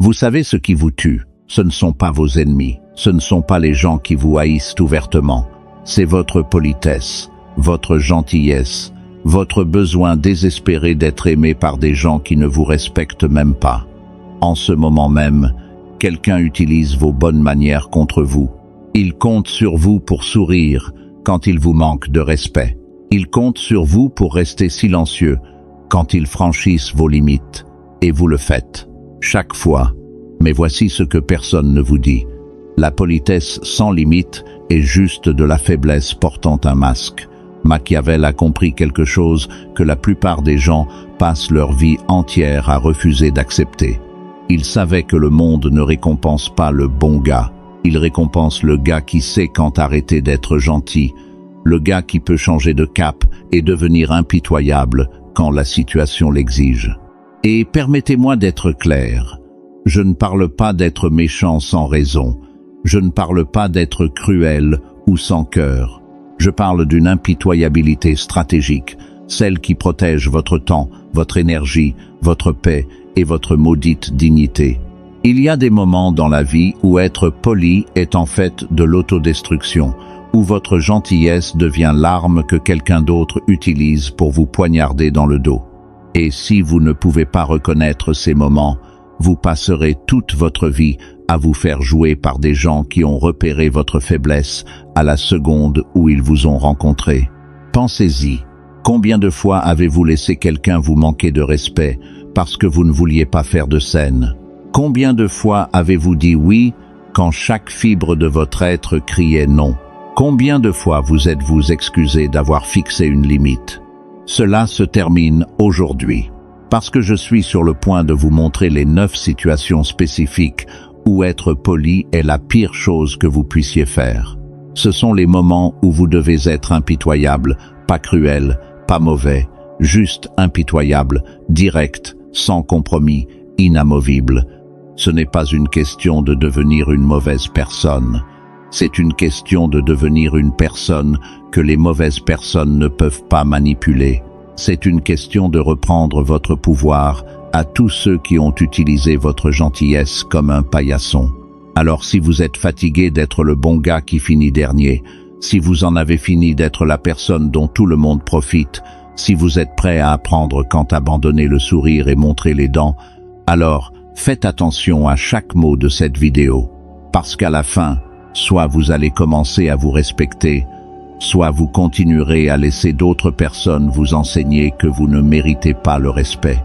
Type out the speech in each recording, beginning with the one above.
Vous savez ce qui vous tue, ce ne sont pas vos ennemis, ce ne sont pas les gens qui vous haïssent ouvertement, c'est votre politesse, votre gentillesse, votre besoin désespéré d'être aimé par des gens qui ne vous respectent même pas. En ce moment même, quelqu'un utilise vos bonnes manières contre vous. Il compte sur vous pour sourire quand il vous manque de respect. Il compte sur vous pour rester silencieux quand ils franchissent vos limites. Et vous le faites, chaque fois. Mais voici ce que personne ne vous dit. La politesse sans limite est juste de la faiblesse portant un masque. Machiavel a compris quelque chose que la plupart des gens passent leur vie entière à refuser d'accepter. Il savait que le monde ne récompense pas le bon gars. Il récompense le gars qui sait quand arrêter d'être gentil, le gars qui peut changer de cap et devenir impitoyable quand la situation l'exige. Et permettez-moi d'être clair, je ne parle pas d'être méchant sans raison, je ne parle pas d'être cruel ou sans cœur. Je parle d'une impitoyabilité stratégique, celle qui protège votre temps, votre énergie, votre paix et votre maudite dignité. Il y a des moments dans la vie où être poli est en fait de l'autodestruction, où votre gentillesse devient l'arme que quelqu'un d'autre utilise pour vous poignarder dans le dos. Et si vous ne pouvez pas reconnaître ces moments, vous passerez toute votre vie à vous faire jouer par des gens qui ont repéré votre faiblesse à la seconde où ils vous ont rencontré. Pensez-y, combien de fois avez-vous laissé quelqu'un vous manquer de respect parce que vous ne vouliez pas faire de scène? Combien de fois avez-vous dit oui quand chaque fibre de votre être criait non? Combien de fois vous êtes-vous excusé d'avoir fixé une limite? Cela se termine aujourd'hui, parce que je suis sur le point de vous montrer les 9 situations spécifiques où être poli est la pire chose que vous puissiez faire. Ce sont les moments où vous devez être impitoyable, pas cruel, pas mauvais, juste impitoyable, direct, sans compromis, inamovible. Ce n'est pas une question de devenir une mauvaise personne. C'est une question de devenir une personne que les mauvaises personnes ne peuvent pas manipuler. C'est une question de reprendre votre pouvoir à tous ceux qui ont utilisé votre gentillesse comme un paillasson. Alors si vous êtes fatigué d'être le bon gars qui finit dernier, si vous en avez fini d'être la personne dont tout le monde profite, si vous êtes prêt à apprendre quand abandonner le sourire et montrer les dents, alors faites attention à chaque mot de cette vidéo, parce qu'à la fin, soit vous allez commencer à vous respecter, soit vous continuerez à laisser d'autres personnes vous enseigner que vous ne méritez pas le respect.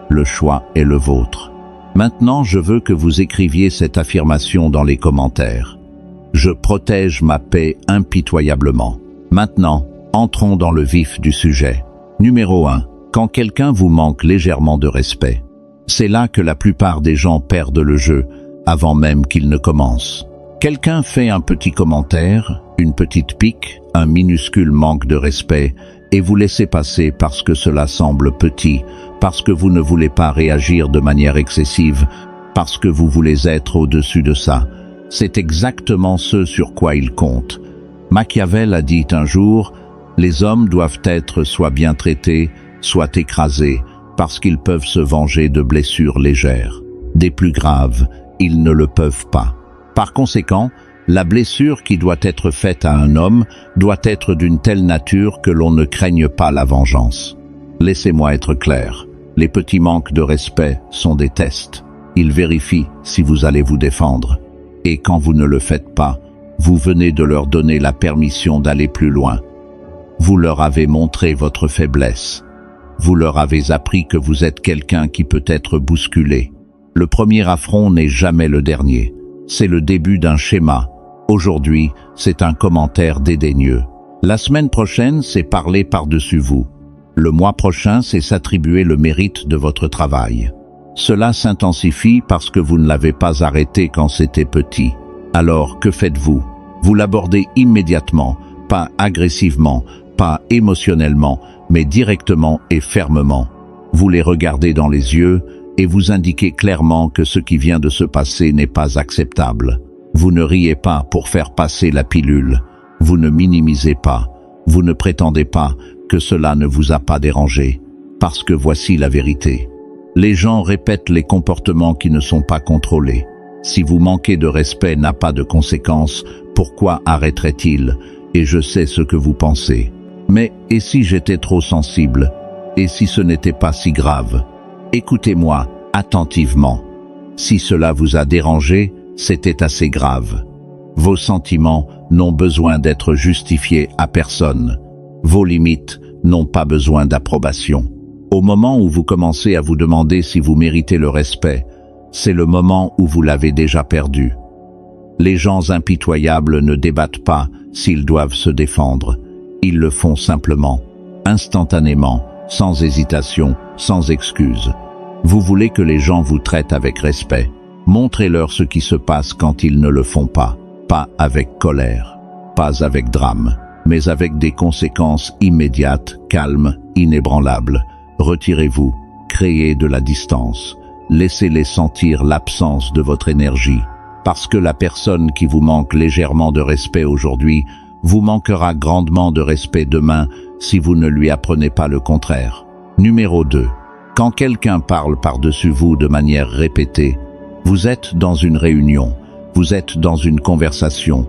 Le choix est le vôtre. Maintenant, je veux que vous écriviez cette affirmation dans les commentaires. Je protège ma paix impitoyablement. Maintenant, entrons dans le vif du sujet. Numéro 1. Quand quelqu'un vous manque légèrement de respect. C'est là que la plupart des gens perdent le jeu, avant même qu'il ne commence. Quelqu'un fait un petit commentaire, une petite pique, un minuscule manque de respect, et vous laissez passer parce que cela semble petit, parce que vous ne voulez pas réagir de manière excessive, parce que vous voulez être au-dessus de ça. C'est exactement ce sur quoi il compte. Machiavel a dit un jour, « Les hommes doivent être soit bien traités, soit écrasés, parce qu'ils peuvent se venger de blessures légères. Des plus graves, ils ne le peuvent pas. » Par conséquent, la blessure qui doit être faite à un homme doit être d'une telle nature que l'on ne craigne pas la vengeance. Laissez-moi être clair, les petits manques de respect sont des tests. Ils vérifient si vous allez vous défendre. Et quand vous ne le faites pas, vous venez de leur donner la permission d'aller plus loin. Vous leur avez montré votre faiblesse. Vous leur avez appris que vous êtes quelqu'un qui peut être bousculé. Le premier affront n'est jamais le dernier. C'est le début d'un schéma. Aujourd'hui, c'est un commentaire dédaigneux. La semaine prochaine, c'est parler par-dessus vous. Le mois prochain, c'est s'attribuer le mérite de votre travail. Cela s'intensifie parce que vous ne l'avez pas arrêté quand c'était petit. Alors, que faites-vous? Vous l'abordez immédiatement, pas agressivement, pas émotionnellement, mais directement et fermement. Vous les regardez dans les yeux et vous indiquez clairement que ce qui vient de se passer n'est pas acceptable. Vous ne riez pas pour faire passer la pilule. Vous ne minimisez pas. Vous ne prétendez pas que cela ne vous a pas dérangé. Parce que voici la vérité. Les gens répètent les comportements qui ne sont pas contrôlés. Si vous manquez de respect n'a pas de conséquences, pourquoi arrêterait-il? Et je sais ce que vous pensez. Mais, et si j'étais trop sensible? Et si ce n'était pas si grave? Écoutez-moi attentivement. Si cela vous a dérangé, c'était assez grave. Vos sentiments n'ont besoin d'être justifiés à personne. Vos limites n'ont pas besoin d'approbation. Au moment où vous commencez à vous demander si vous méritez le respect, c'est le moment où vous l'avez déjà perdu. Les gens impitoyables ne débattent pas s'ils doivent se défendre. Ils le font simplement, instantanément, sans hésitation, sans excuse. Vous voulez que les gens vous traitent avec respect. Montrez-leur ce qui se passe quand ils ne le font pas. Pas avec colère, pas avec drame, mais avec des conséquences immédiates, calmes, inébranlables. Retirez-vous, créez de la distance. Laissez-les sentir l'absence de votre énergie. Parce que la personne qui vous manque légèrement de respect aujourd'hui vous manquera grandement de respect demain si vous ne lui apprenez pas le contraire. Numéro 2. Quand quelqu'un parle par-dessus vous de manière répétée, vous êtes dans une réunion, vous êtes dans une conversation.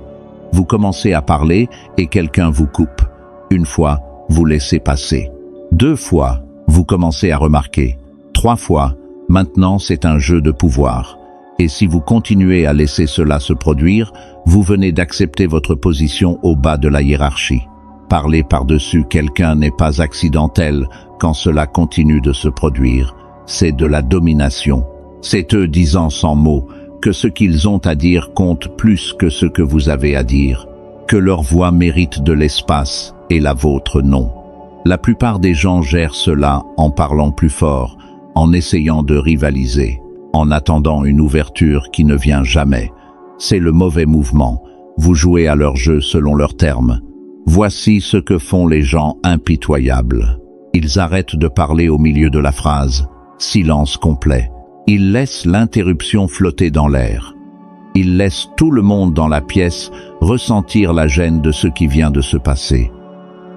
Vous commencez à parler et quelqu'un vous coupe. Une fois, vous laissez passer. 2 fois, vous commencez à remarquer. 3 fois, maintenant c'est un jeu de pouvoir. Et si vous continuez à laisser cela se produire, vous venez d'accepter votre position au bas de la hiérarchie. Parler par-dessus quelqu'un n'est pas accidentel quand cela continue de se produire. C'est de la domination. C'est eux disant sans mots que ce qu'ils ont à dire compte plus que ce que vous avez à dire, que leur voix mérite de l'espace et la vôtre non. La plupart des gens gèrent cela en parlant plus fort, en essayant de rivaliser, en attendant une ouverture qui ne vient jamais. C'est le mauvais mouvement. Vous jouez à leur jeu selon leurs termes. Voici ce que font les gens impitoyables. Ils arrêtent de parler au milieu de la phrase. Silence complet. Ils laissent l'interruption flotter dans l'air. Ils laissent tout le monde dans la pièce ressentir la gêne de ce qui vient de se passer.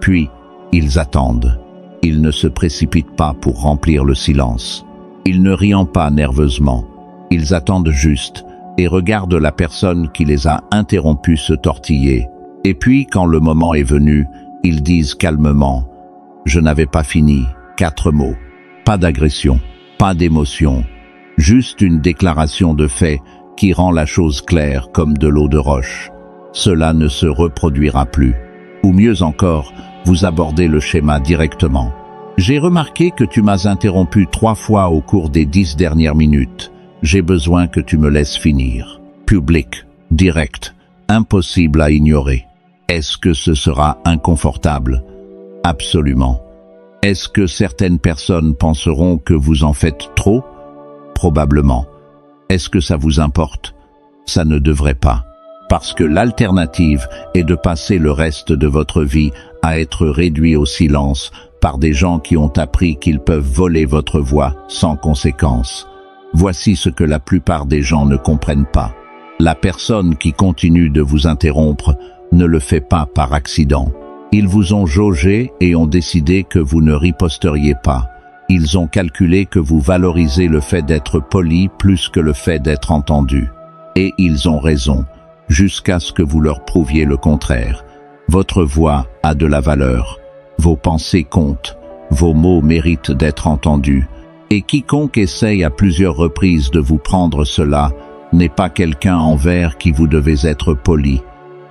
Puis, ils attendent. Ils ne se précipitent pas pour remplir le silence. Ils ne rient pas nerveusement. Ils attendent juste et regardent la personne qui les a interrompus se tortiller. Et puis, quand le moment est venu, ils disent calmement « Je n'avais pas fini », 4 mots. Pas d'agression, pas d'émotion, juste une déclaration de fait qui rend la chose claire comme de l'eau de roche. Cela ne se reproduira plus. Ou mieux encore, vous abordez le schéma directement. J'ai remarqué que tu m'as interrompu 3 fois au cours des 10 dernières minutes. J'ai besoin que tu me laisses finir. Public, direct, impossible à ignorer. Est-ce que ce sera inconfortable? Absolument. Est-ce que certaines personnes penseront que vous en faites trop? Probablement. Est-ce que ça vous importe? Ça ne devrait pas. Parce que l'alternative est de passer le reste de votre vie à être réduit au silence par des gens qui ont appris qu'ils peuvent voler votre voix sans conséquence. Voici ce que la plupart des gens ne comprennent pas. La personne qui continue de vous interrompre ne le fait pas par accident. Ils vous ont jaugé et ont décidé que vous ne riposteriez pas. Ils ont calculé que vous valorisez le fait d'être poli plus que le fait d'être entendu. Et ils ont raison, jusqu'à ce que vous leur prouviez le contraire. Votre voix a de la valeur. Vos pensées comptent. Vos mots méritent d'être entendus. Et quiconque essaye à plusieurs reprises de vous prendre cela n'est pas quelqu'un envers qui vous devez être poli.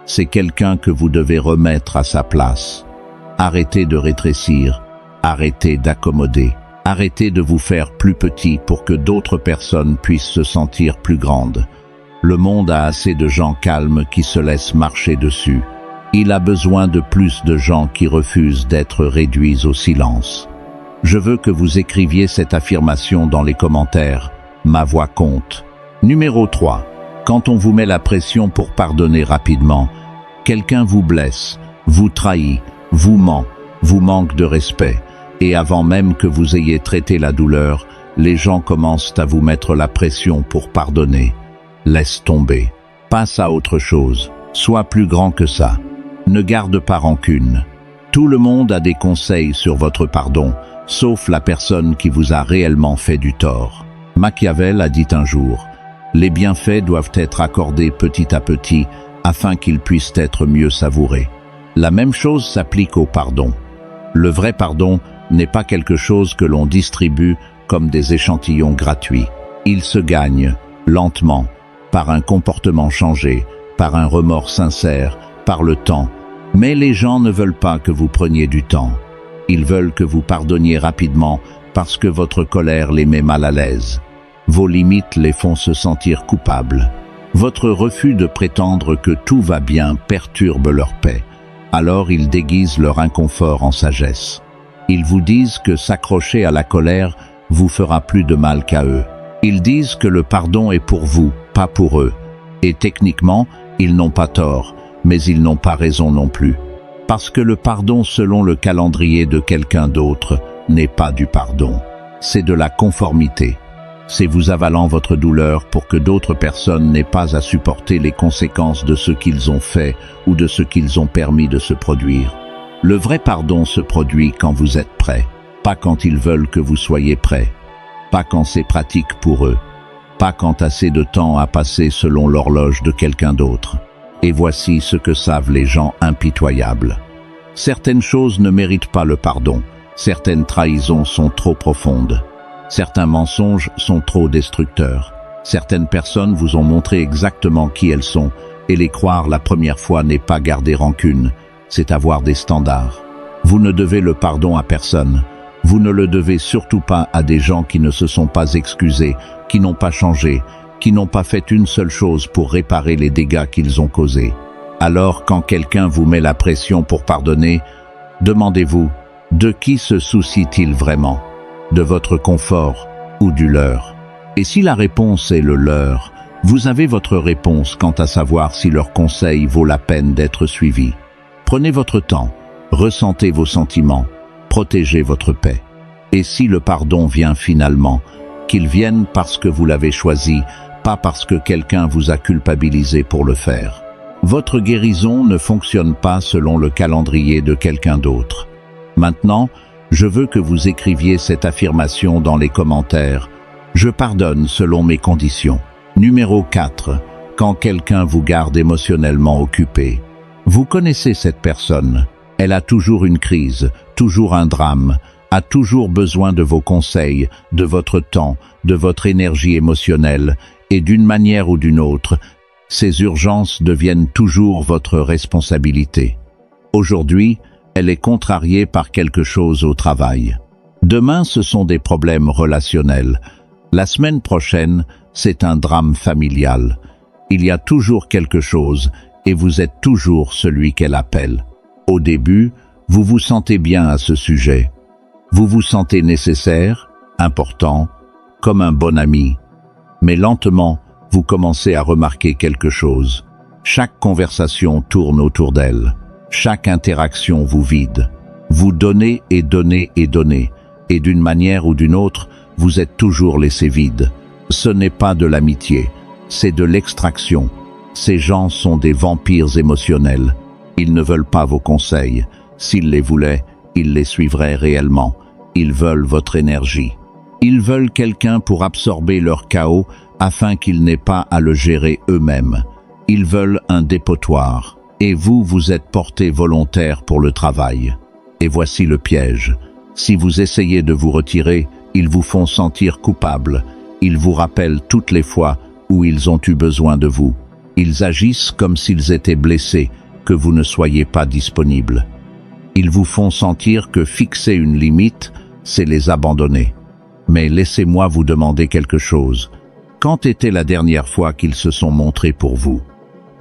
C'est quelqu'un que vous devez remettre à sa place. Arrêtez de rétrécir. Arrêtez d'accommoder. Arrêtez de vous faire plus petit pour que d'autres personnes puissent se sentir plus grandes. Le monde a assez de gens calmes qui se laissent marcher dessus. Il a besoin de plus de gens qui refusent d'être réduits au silence. Je veux que vous écriviez cette affirmation dans les commentaires. Ma voix compte. Numéro 3. Quand on vous met la pression pour pardonner rapidement, quelqu'un vous blesse, vous trahit, vous ment, vous manque de respect. Et avant même que vous ayez traité la douleur, les gens commencent à vous mettre la pression pour pardonner. Laisse tomber. Passe à autre chose. Sois plus grand que ça. Ne garde pas rancune. Tout le monde a des conseils sur votre pardon, sauf la personne qui vous a réellement fait du tort. Machiavel a dit un jour, « Les bienfaits doivent être accordés petit à petit afin qu'ils puissent être mieux savourés. » La même chose s'applique au pardon. Le vrai pardon n'est pas quelque chose que l'on distribue comme des échantillons gratuits. Il se gagne, lentement, par un comportement changé, par un remords sincère, par le temps. Mais les gens ne veulent pas que vous preniez du temps. Ils veulent que vous pardonniez rapidement parce que votre colère les met mal à l'aise. Vos limites les font se sentir coupables. Votre refus de prétendre que tout va bien perturbe leur paix. Alors ils déguisent leur inconfort en sagesse. Ils vous disent que s'accrocher à la colère vous fera plus de mal qu'à eux. Ils disent que le pardon est pour vous, pas pour eux. Et techniquement, ils n'ont pas tort, mais ils n'ont pas raison non plus. Parce que le pardon selon le calendrier de quelqu'un d'autre n'est pas du pardon. C'est de la conformité. C'est vous avalant votre douleur pour que d'autres personnes n'aient pas à supporter les conséquences de ce qu'ils ont fait ou de ce qu'ils ont permis de se produire. Le vrai pardon se produit quand vous êtes prêt, pas quand ils veulent que vous soyez prêt, pas quand c'est pratique pour eux, pas quand assez de temps a passé selon l'horloge de quelqu'un d'autre. Et voici ce que savent les gens impitoyables. Certaines choses ne méritent pas le pardon, certaines trahisons sont trop profondes. Certains mensonges sont trop destructeurs. Certaines personnes vous ont montré exactement qui elles sont, et les croire la première fois n'est pas garder rancune, c'est avoir des standards. Vous ne devez le pardon à personne. Vous ne le devez surtout pas à des gens qui ne se sont pas excusés, qui n'ont pas changé, qui n'ont pas fait une seule chose pour réparer les dégâts qu'ils ont causés. Alors, quand quelqu'un vous met la pression pour pardonner, demandez-vous, de qui se soucie-t-il vraiment ? De votre confort ou du leur? Et si la réponse est le leur, vous avez votre réponse quant à savoir si leur conseil vaut la peine d'être suivi. Prenez votre temps, ressentez vos sentiments, protégez votre paix. Et si le pardon vient finalement, qu'il vienne parce que vous l'avez choisi, pas parce que quelqu'un vous a culpabilisé pour le faire. Votre guérison ne fonctionne pas selon le calendrier de quelqu'un d'autre. Maintenant, je veux que vous écriviez cette affirmation dans les commentaires. Je pardonne selon mes conditions. Numéro 4. Quand quelqu'un vous garde émotionnellement occupé. Vous connaissez cette personne. Elle a toujours une crise, toujours un drame, a toujours besoin de vos conseils, de votre temps, de votre énergie émotionnelle, et d'une manière ou d'une autre, ces urgences deviennent toujours votre responsabilité. Aujourd'hui, elle est contrariée par quelque chose au travail. Demain, ce sont des problèmes relationnels. La semaine prochaine, c'est un drame familial. Il y a toujours quelque chose et vous êtes toujours celui qu'elle appelle. Au début, vous vous sentez bien à ce sujet. Vous vous sentez nécessaire, important, comme un bon ami. Mais lentement, vous commencez à remarquer quelque chose. Chaque conversation tourne autour d'elle. Chaque interaction vous vide. Vous donnez et donnez et donnez. Et d'une manière ou d'une autre, vous êtes toujours laissé vide. Ce n'est pas de l'amitié, c'est de l'extraction. Ces gens sont des vampires émotionnels. Ils ne veulent pas vos conseils. S'ils les voulaient, ils les suivraient réellement. Ils veulent votre énergie. Ils veulent quelqu'un pour absorber leur chaos afin qu'ils n'aient pas à le gérer eux-mêmes. Ils veulent un dépotoir. Et vous, vous êtes porté volontaire pour le travail. Et voici le piège. Si vous essayez de vous retirer, ils vous font sentir coupable. Ils vous rappellent toutes les fois où ils ont eu besoin de vous. Ils agissent comme s'ils étaient blessés, que vous ne soyez pas disponible. Ils vous font sentir que fixer une limite, c'est les abandonner. Mais laissez-moi vous demander quelque chose. Quand était la dernière fois qu'ils se sont montrés pour vous ?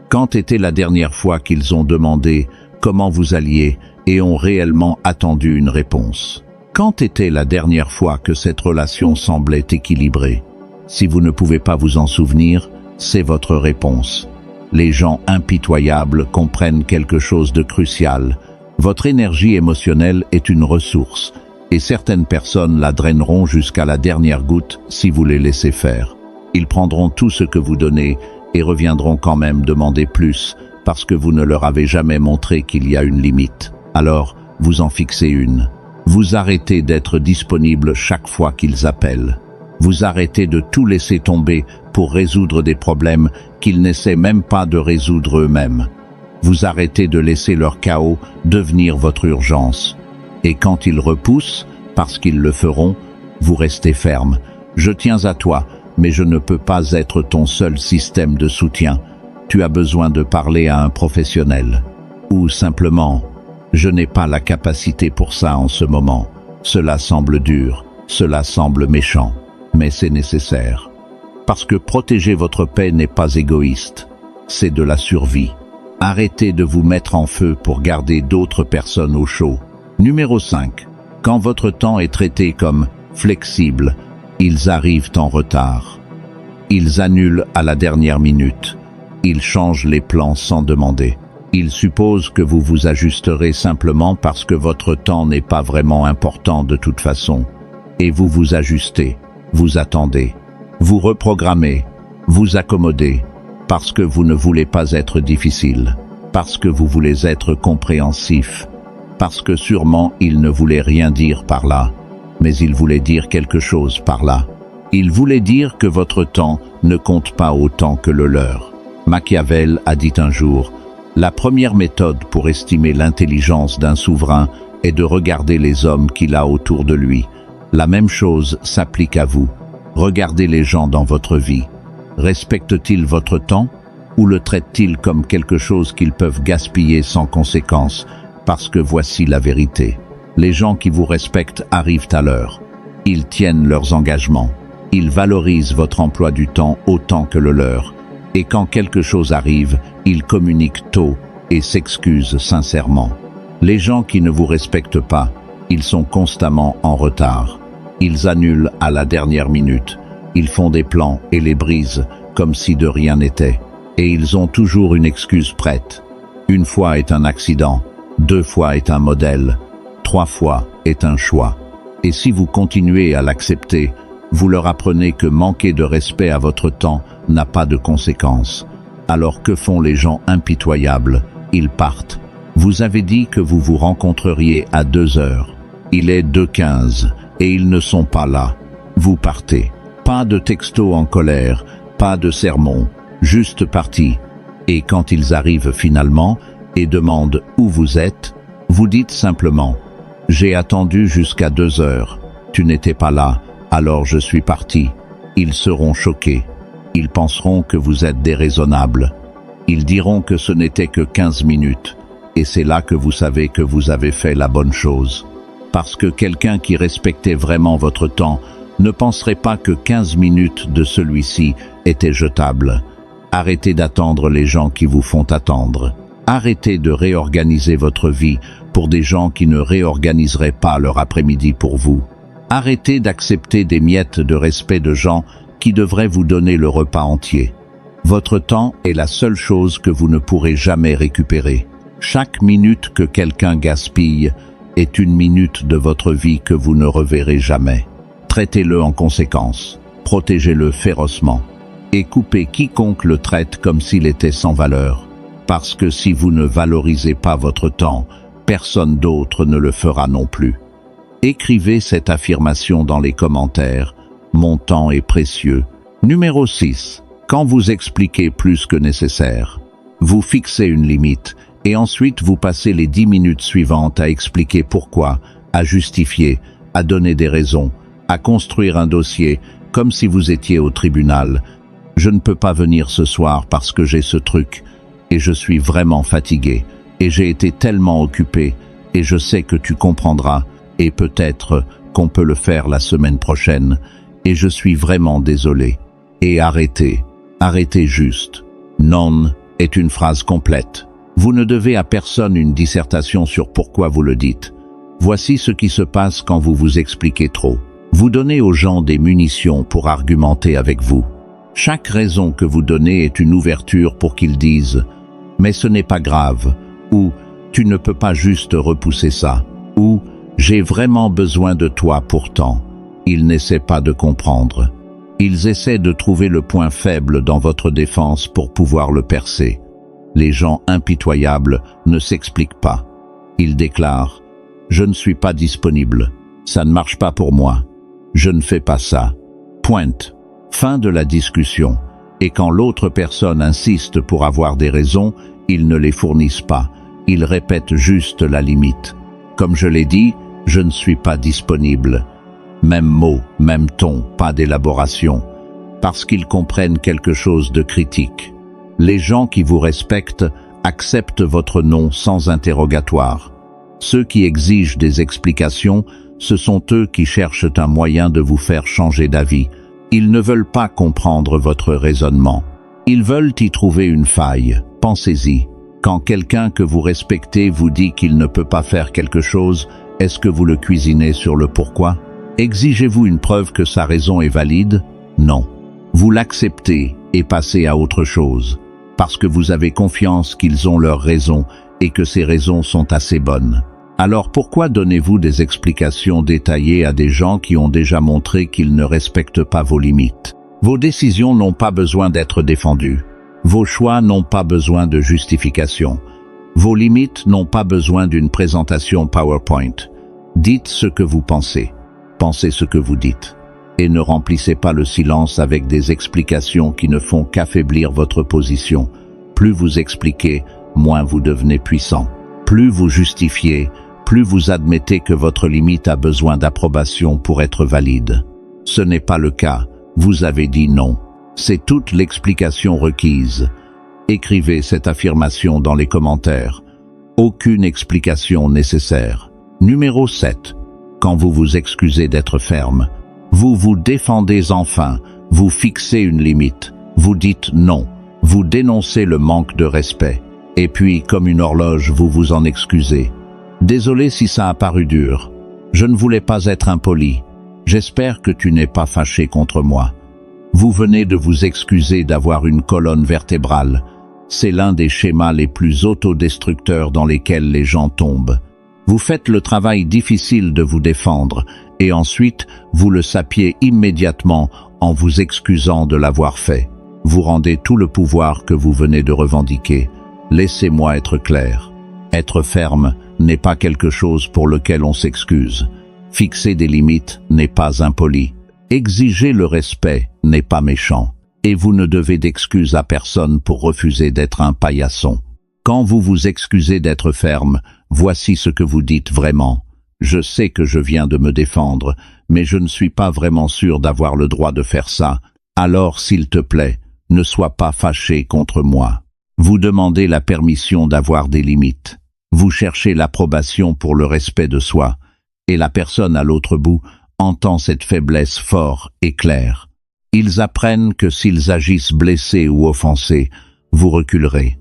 Quand était la dernière fois qu'ils ont demandé comment vous alliez et ont réellement attendu une réponse? Quand était la dernière fois que cette relation semblait équilibrée? Si vous ne pouvez pas vous en souvenir, c'est votre réponse. Les gens impitoyables comprennent quelque chose de crucial. Votre énergie émotionnelle est une ressource, et certaines personnes la draineront jusqu'à la dernière goutte si vous les laissez faire. Ils prendront tout ce que vous donnez et reviendront quand même demander plus, parce que vous ne leur avez jamais montré qu'il y a une limite. Alors, vous en fixez une. Vous arrêtez d'être disponible chaque fois qu'ils appellent. Vous arrêtez de tout laisser tomber pour résoudre des problèmes qu'ils n'essaient même pas de résoudre eux-mêmes. Vous arrêtez de laisser leur chaos devenir votre urgence. Et quand ils repoussent, parce qu'ils le feront, vous restez ferme. Je tiens à toi, mais je ne peux pas être ton seul système de soutien. Tu as besoin de parler à un professionnel. Ou simplement, je n'ai pas la capacité pour ça en ce moment. Cela semble dur, cela semble méchant, mais c'est nécessaire. Parce que protéger votre paix n'est pas égoïste, c'est de la survie. Arrêtez de vous mettre en feu pour garder d'autres personnes au chaud. Numéro 5. Quand votre temps est traité comme flexible, ils arrivent en retard. Ils annulent à la dernière minute. Ils changent les plans sans demander. Ils supposent que vous vous ajusterez simplement parce que votre temps n'est pas vraiment important de toute façon. Et vous vous ajustez, vous attendez, vous reprogrammez, vous accommodez, parce que vous ne voulez pas être difficile, parce que vous voulez être compréhensif, parce que sûrement il ne voulait rien dire par là, mais il voulait dire quelque chose par là. Il voulait dire que votre temps ne compte pas autant que le leur. Machiavel a dit un jour, la première méthode pour estimer l'intelligence d'un souverain est de regarder les hommes qu'il a autour de lui. La même chose s'applique à vous. Regardez les gens dans votre vie. Respectent-ils votre temps ou le traitent-ils comme quelque chose qu'ils peuvent gaspiller sans conséquence? Parce que voici la vérité. Les gens qui vous respectent arrivent à l'heure. Ils tiennent leurs engagements. Ils valorisent votre emploi du temps autant que le leur. Et quand quelque chose arrive, ils communiquent tôt et s'excusent sincèrement. Les gens qui ne vous respectent pas, ils sont constamment en retard. Ils annulent à la dernière minute. Ils font des plans et les brisent comme si de rien n'était. Et ils ont toujours une excuse prête. Une fois est un accident, 2 fois est un modèle, 3 fois est un choix. Et si vous continuez à l'accepter, vous leur apprenez que manquer de respect à votre temps n'a pas de conséquences. Alors que font les gens impitoyables? Ils partent. Vous avez dit que vous vous rencontreriez à 2 heures. Il est 2h15 et ils ne sont pas là. Vous partez. Pas de texto en colère, pas de sermon, juste parti. Et quand ils arrivent finalement et demandent où vous êtes, vous dites simplement « J'ai attendu jusqu'à 2 heures. Tu n'étais pas là, alors je suis parti. » Ils seront choqués. Ils penseront que vous êtes déraisonnable. Ils diront que ce n'était que 15 minutes. Et c'est là que vous savez que vous avez fait la bonne chose. Parce que quelqu'un qui respectait vraiment votre temps ne penserait pas que 15 minutes de celui-ci étaient jetables. Arrêtez d'attendre les gens qui vous font attendre. Arrêtez de réorganiser votre vie pour des gens qui ne réorganiseraient pas leur après-midi pour vous. Arrêtez d'accepter des miettes de respect de gens qui devraient vous donner le repas entier. Votre temps est la seule chose que vous ne pourrez jamais récupérer. Chaque minute que quelqu'un gaspille est une minute de votre vie que vous ne reverrez jamais. Traitez-le en conséquence, protégez-le férocement et coupez quiconque le traite comme s'il était sans valeur. Parce que si vous ne valorisez pas votre temps, personne d'autre ne le fera non plus. Écrivez cette affirmation dans les commentaires. Mon temps est précieux. Numéro 6. Quand vous expliquez plus que nécessaire, vous fixez une limite et ensuite vous passez les 10 minutes suivantes à expliquer pourquoi, à justifier, à donner des raisons, à construire un dossier, comme si vous étiez au tribunal. Je ne peux pas venir ce soir parce que j'ai ce truc, et je suis vraiment fatigué, et j'ai été tellement occupé, et je sais que tu comprendras, et peut-être qu'on peut le faire la semaine prochaine, et je suis vraiment désolé. Et arrêtez, arrêtez juste. Non est une phrase complète. Vous ne devez à personne une dissertation sur pourquoi vous le dites. Voici ce qui se passe quand vous vous expliquez trop. Vous donnez aux gens des munitions pour argumenter avec vous. Chaque raison que vous donnez est une ouverture pour qu'ils disent « mais ce n'est pas grave » ou « tu ne peux pas juste repousser ça » ou « j'ai vraiment besoin de toi pourtant ». Ils n'essaient pas de comprendre. Ils essaient de trouver le point faible dans votre défense pour pouvoir le percer. Les gens impitoyables ne s'expliquent pas. Ils déclarent Je ne suis pas disponible. Ça ne marche pas pour moi. Je ne fais pas ça. Pointe. Fin de la discussion. Et quand l'autre personne insiste pour avoir des raisons, ils ne les fournissent pas. Ils répètent juste la limite. Comme je l'ai dit, je ne suis pas disponible. Même mot, même ton, pas d'élaboration. Parce qu'ils comprennent quelque chose de critique. Les gens qui vous respectent acceptent votre non sans interrogatoire. Ceux qui exigent des explications, ce sont eux qui cherchent un moyen de vous faire changer d'avis. Ils ne veulent pas comprendre votre raisonnement. Ils veulent y trouver une faille. Pensez-y. Quand quelqu'un que vous respectez vous dit qu'il ne peut pas faire quelque chose, est-ce que vous le cuisinez sur le pourquoi? Exigez-vous une preuve que sa raison est valide? Non. Vous l'acceptez et passez à autre chose, parce que vous avez confiance qu'ils ont leurs raisons et que ces raisons sont assez bonnes. Alors pourquoi donnez-vous des explications détaillées à des gens qui ont déjà montré qu'ils ne respectent pas vos limites? Vos décisions n'ont pas besoin d'être défendues. Vos choix n'ont pas besoin de justification. Vos limites n'ont pas besoin d'une présentation PowerPoint. Dites ce que vous pensez. Pensez ce que vous dites. Et ne remplissez pas le silence avec des explications qui ne font qu'affaiblir votre position. Plus vous expliquez, moins vous devenez puissant. Plus vous justifiez, plus vous admettez que votre limite a besoin d'approbation pour être valide. Ce n'est pas le cas. Vous avez dit non. C'est toute l'explication requise. Écrivez cette affirmation dans les commentaires. Aucune explication nécessaire. Numéro 7. Quand vous vous excusez d'être ferme, vous vous défendez enfin, vous fixez une limite, vous dites non, vous dénoncez le manque de respect. Et puis, comme une horloge, vous vous en excusez. Désolé si ça a paru dur. Je ne voulais pas être impoli. J'espère que tu n'es pas fâché contre moi. Vous venez de vous excuser d'avoir une colonne vertébrale. C'est l'un des schémas les plus autodestructeurs dans lesquels les gens tombent. Vous faites le travail difficile de vous défendre, et ensuite, vous le sapiez immédiatement en vous excusant de l'avoir fait. Vous rendez tout le pouvoir que vous venez de revendiquer. Laissez-moi être clair. Être ferme n'est pas quelque chose pour lequel on s'excuse. Fixer des limites n'est pas impoli. Exiger le respect n'est pas méchant. Et vous ne devez d'excuses à personne pour refuser d'être un paillasson. Quand vous vous excusez d'être ferme, voici ce que vous dites vraiment. Je sais que je viens de me défendre, mais je ne suis pas vraiment sûr d'avoir le droit de faire ça. Alors, s'il te plaît, ne sois pas fâché contre moi. Vous demandez la permission d'avoir des limites. Vous cherchez l'approbation pour le respect de soi. Et la personne à l'autre bout entend cette faiblesse fort et claire. Ils apprennent que s'ils agissent blessés ou offensés, vous reculerez.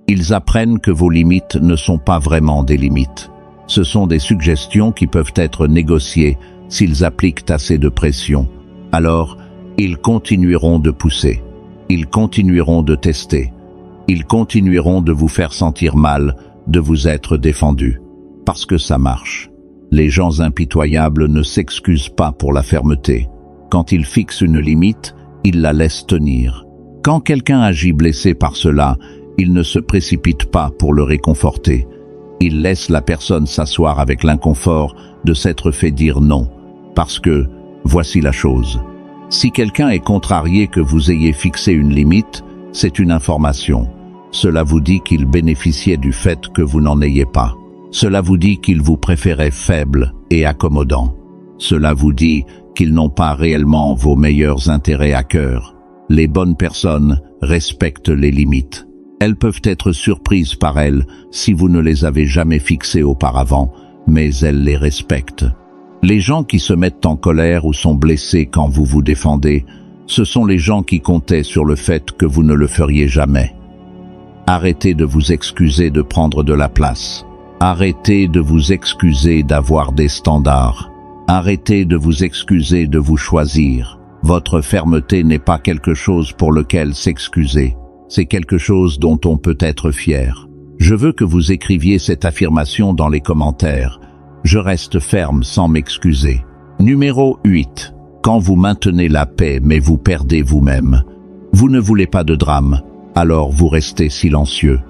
Ils apprennent que vos limites ne sont pas vraiment des limites. Ce sont des suggestions qui peuvent être négociées s'ils appliquent assez de pression. Alors, ils continueront de pousser. Ils continueront de tester. Ils continueront de vous faire sentir mal, de vous être défendu. Parce que ça marche. Les gens impitoyables ne s'excusent pas pour la fermeté. Quand ils fixent une limite, ils la laissent tenir. Quand quelqu'un agit blessé par cela, il ne se précipite pas pour le réconforter. Il laisse la personne s'asseoir avec l'inconfort de s'être fait dire non. Parce que, voici la chose. Si quelqu'un est contrarié que vous ayez fixé une limite, c'est une information. Cela vous dit qu'il bénéficiait du fait que vous n'en ayez pas. Cela vous dit qu'il vous préférait faible et accommodant. Cela vous dit qu'ils n'ont pas réellement vos meilleurs intérêts à cœur. Les bonnes personnes respectent les limites. Elles peuvent être surprises par elles si vous ne les avez jamais fixées auparavant, mais elles les respectent. Les gens qui se mettent en colère ou sont blessés quand vous vous défendez, ce sont les gens qui comptaient sur le fait que vous ne le feriez jamais. Arrêtez de vous excuser de prendre de la place. Arrêtez de vous excuser d'avoir des standards. Arrêtez de vous excuser de vous choisir. Votre fermeté n'est pas quelque chose pour lequel s'excuser. C'est quelque chose dont on peut être fier. Je veux que vous écriviez cette affirmation dans les commentaires. Je reste ferme sans m'excuser. Numéro 8. Quand vous maintenez la paix mais vous perdez vous-même. Vous ne voulez pas de drame, alors vous restez silencieux.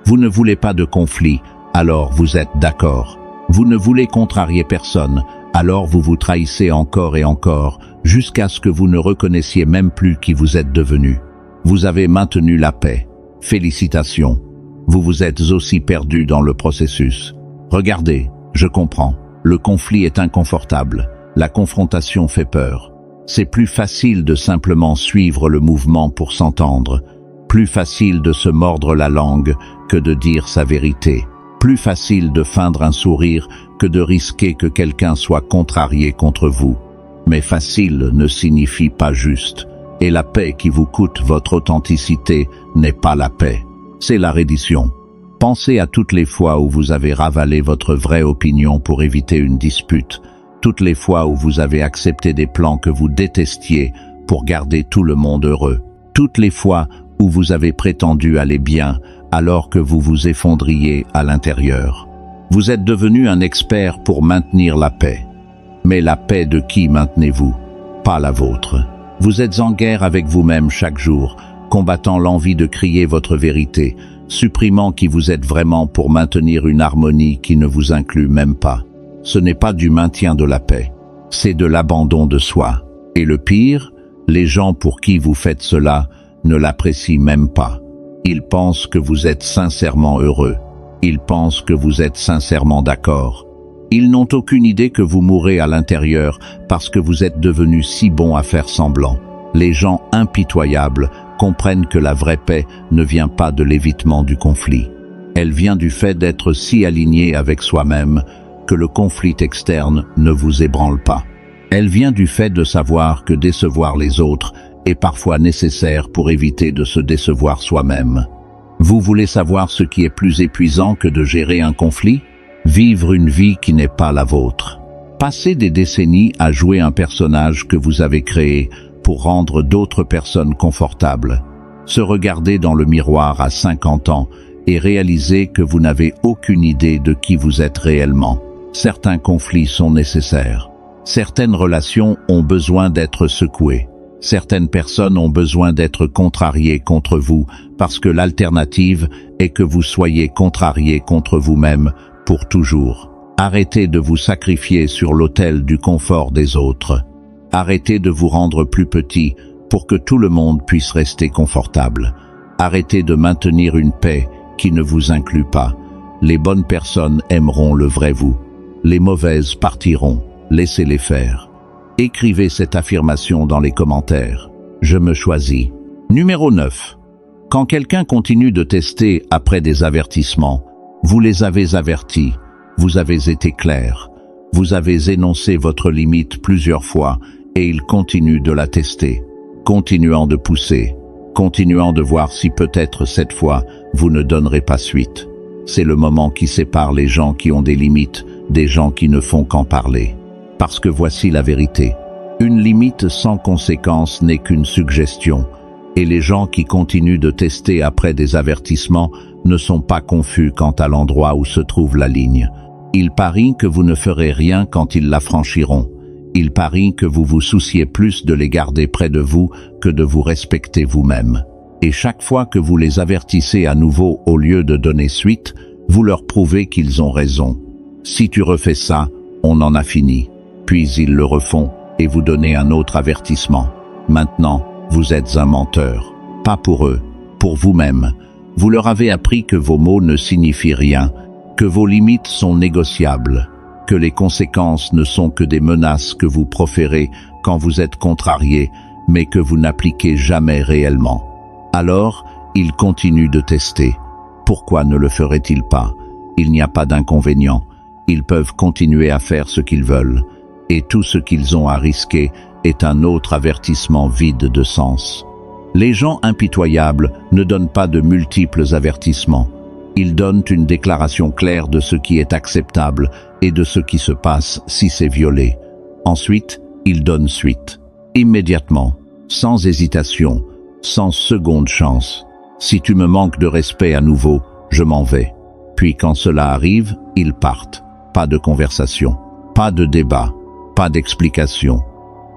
Vous ne voulez pas de conflit, alors vous êtes d'accord. Vous ne voulez contrarier personne, alors vous vous trahissez encore et encore, jusqu'à ce que vous ne reconnaissiez même plus qui vous êtes devenu. Vous avez maintenu la paix. Félicitations. Vous vous êtes aussi perdu dans le processus. Regardez, je comprends. Le conflit est inconfortable. La confrontation fait peur. C'est plus facile de simplement suivre le mouvement pour s'entendre. Plus facile de se mordre la langue que de dire sa vérité. Plus facile de feindre un sourire que de risquer que quelqu'un soit contrarié contre vous. Mais facile ne signifie pas juste. Et la paix qui vous coûte votre authenticité n'est pas la paix. C'est la reddition. Pensez à toutes les fois où vous avez ravalé votre vraie opinion pour éviter une dispute. Toutes les fois où vous avez accepté des plans que vous détestiez pour garder tout le monde heureux. Toutes les fois où vous avez prétendu aller bien alors que vous vous effondriez à l'intérieur. Vous êtes devenu un expert pour maintenir la paix. Mais la paix de qui maintenez-vous? Pas la vôtre. Vous êtes en guerre avec vous-même chaque jour, combattant l'envie de crier votre vérité, supprimant qui vous êtes vraiment pour maintenir une harmonie qui ne vous inclut même pas. Ce n'est pas du maintien de la paix, c'est de l'abandon de soi. Et le pire, les gens pour qui vous faites cela ne l'apprécient même pas. Ils pensent que vous êtes sincèrement heureux. Ils pensent que vous êtes sincèrement d'accord. Ils n'ont aucune idée que vous mourrez à l'intérieur parce que vous êtes devenu si bon à faire semblant. Les gens impitoyables comprennent que la vraie paix ne vient pas de l'évitement du conflit. Elle vient du fait d'être si aligné avec soi-même que le conflit externe ne vous ébranle pas. Elle vient du fait de savoir que décevoir les autres est parfois nécessaire pour éviter de se décevoir soi-même. Vous voulez savoir ce qui est plus épuisant que de gérer un conflit? Vivre une vie qui n'est pas la vôtre. Passer des décennies à jouer un personnage que vous avez créé pour rendre d'autres personnes confortables. Se regarder dans le miroir à 50 ans et réaliser que vous n'avez aucune idée de qui vous êtes réellement. Certains conflits sont nécessaires. Certaines relations ont besoin d'être secouées. Certaines personnes ont besoin d'être contrariées contre vous parce que l'alternative est que vous soyez contrarié contre vous-même pour toujours. Arrêtez de vous sacrifier sur l'autel du confort des autres. Arrêtez de vous rendre plus petit pour que tout le monde puisse rester confortable. Arrêtez de maintenir une paix qui ne vous inclut pas. Les bonnes personnes aimeront le vrai vous. Les mauvaises partiront. Laissez-les faire. Écrivez cette affirmation dans les commentaires. Je me choisis. Numéro 9. Quand quelqu'un continue de tester après des avertissements, vous les avez avertis, vous avez été clair, vous avez énoncé votre limite plusieurs fois et il continue de la tester, continuant de pousser, continuant de voir si peut-être cette fois vous ne donnerez pas suite. C'est le moment qui sépare les gens qui ont des limites des gens qui ne font qu'en parler. Parce que voici la vérité. Une limite sans conséquence n'est qu'une suggestion, et les gens qui continuent de tester après des avertissements ne sont pas confus quant à l'endroit où se trouve la ligne. Ils parient que vous ne ferez rien quand ils la franchiront. Ils parient que vous vous souciez plus de les garder près de vous que de vous respecter vous-même. Et chaque fois que vous les avertissez à nouveau au lieu de donner suite, vous leur prouvez qu'ils ont raison. Si tu refais ça, on en a fini. Puis ils le refont et vous donnez un autre avertissement. Maintenant, vous êtes un menteur. Pas pour eux, pour vous-même. Vous leur avez appris que vos mots ne signifient rien, que vos limites sont négociables, que les conséquences ne sont que des menaces que vous proférez quand vous êtes contrarié, mais que vous n'appliquez jamais réellement. Alors, ils continuent de tester. Pourquoi ne le feraient-ils pas? Il n'y a pas d'inconvénient. Ils peuvent continuer à faire ce qu'ils veulent. Et tout ce qu'ils ont à risquer est un autre avertissement vide de sens. Les gens impitoyables ne donnent pas de multiples avertissements. Ils donnent une déclaration claire de ce qui est acceptable et de ce qui se passe si c'est violé. Ensuite, ils donnent suite. Immédiatement, sans hésitation, sans seconde chance. Si tu me manques de respect à nouveau, je m'en vais. Puis quand cela arrive, ils partent. Pas de conversation, pas de débat, pas d'explication.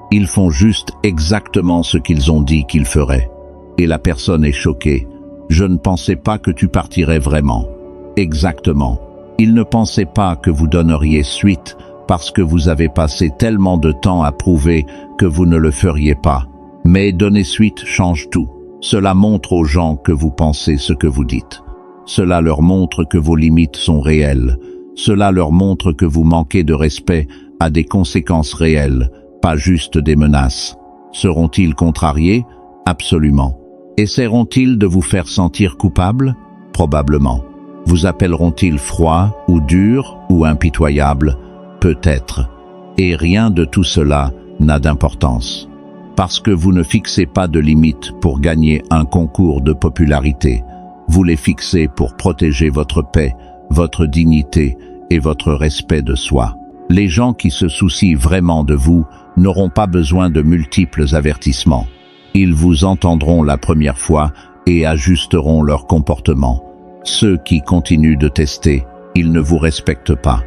Ils font juste exactement ce qu'ils ont dit qu'ils feraient. Et la personne est choquée. Je ne pensais pas que tu partirais vraiment. Exactement. Il ne pensait pas que vous donneriez suite parce que vous avez passé tellement de temps à prouver que vous ne le feriez pas. Mais donner suite change tout. Cela montre aux gens que vous pensez ce que vous dites. Cela leur montre que vos limites sont réelles. Cela leur montre que vous manquez de respect à des conséquences réelles, pas juste des menaces. Seront-ils contrariés? Absolument. Essaieront-ils de vous faire sentir coupable? Probablement. Vous appelleront-ils froid ou dur ou impitoyable? Peut-être. Et rien de tout cela n'a d'importance. Parce que vous ne fixez pas de limites pour gagner un concours de popularité. Vous les fixez pour protéger votre paix, votre dignité et votre respect de soi. Les gens qui se soucient vraiment de vous n'auront pas besoin de multiples avertissements. Ils vous entendront la première fois et ajusteront leur comportement. Ceux qui continuent de tester, ils ne vous respectent pas.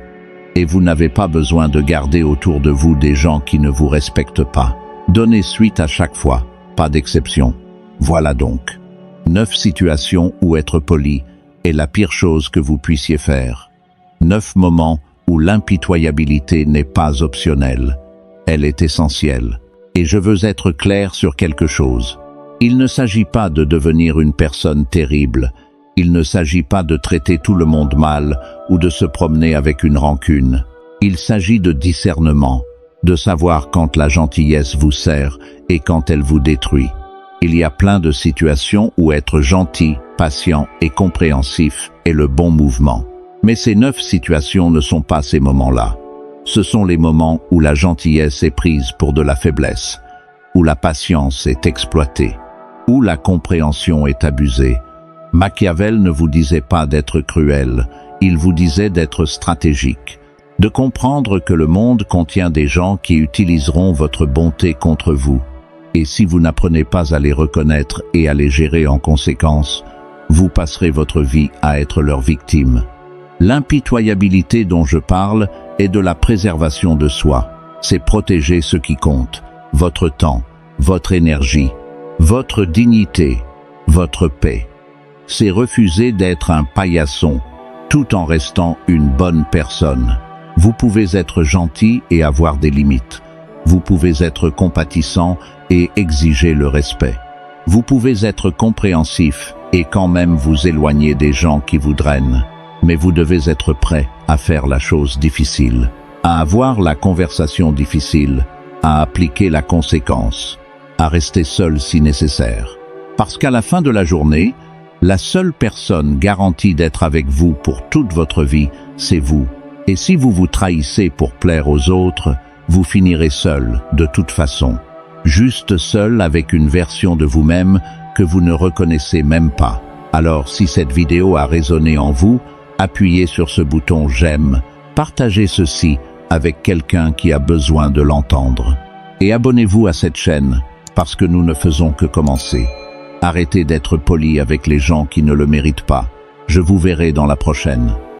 Et vous n'avez pas besoin de garder autour de vous des gens qui ne vous respectent pas. Donnez suite à chaque fois, pas d'exception. Voilà donc. 9 situations où être poli est la pire chose que vous puissiez faire. 9 moments où l'impitoyabilité n'est pas optionnelle. Elle est essentielle. Et je veux être clair sur quelque chose. Il ne s'agit pas de devenir une personne terrible. Il ne s'agit pas de traiter tout le monde mal ou de se promener avec une rancune. Il s'agit de discernement, de savoir quand la gentillesse vous sert et quand elle vous détruit. Il y a plein de situations où être gentil, patient et compréhensif est le bon mouvement. Mais ces 9 situations ne sont pas ces moments-là. Ce sont les moments où la gentillesse est prise pour de la faiblesse, où la patience est exploitée, où la compréhension est abusée. Machiavel ne vous disait pas d'être cruel, il vous disait d'être stratégique, de comprendre que le monde contient des gens qui utiliseront votre bonté contre vous. Et si vous n'apprenez pas à les reconnaître et à les gérer en conséquence, vous passerez votre vie à être leur victime. L'impitoyabilité dont je parle est de la préservation de soi. C'est protéger ce qui compte, votre temps, votre énergie, votre dignité, votre paix. C'est refuser d'être un paillasson, tout en restant une bonne personne. Vous pouvez être gentil et avoir des limites. Vous pouvez être compatissant et exiger le respect. Vous pouvez être compréhensif et quand même vous éloigner des gens qui vous drainent. Mais vous devez être prêt à faire la chose difficile, à avoir la conversation difficile, à appliquer la conséquence, à rester seul si nécessaire. Parce qu'à la fin de la journée, la seule personne garantie d'être avec vous pour toute votre vie, c'est vous. Et si vous vous trahissez pour plaire aux autres, vous finirez seul, de toute façon. Juste seul avec une version de vous-même que vous ne reconnaissez même pas. Alors si cette vidéo a résonné en vous, appuyez sur ce bouton j'aime, partagez ceci avec quelqu'un qui a besoin de l'entendre. Et abonnez-vous à cette chaîne, parce que nous ne faisons que commencer. Arrêtez d'être poli avec les gens qui ne le méritent pas. Je vous verrai dans la prochaine.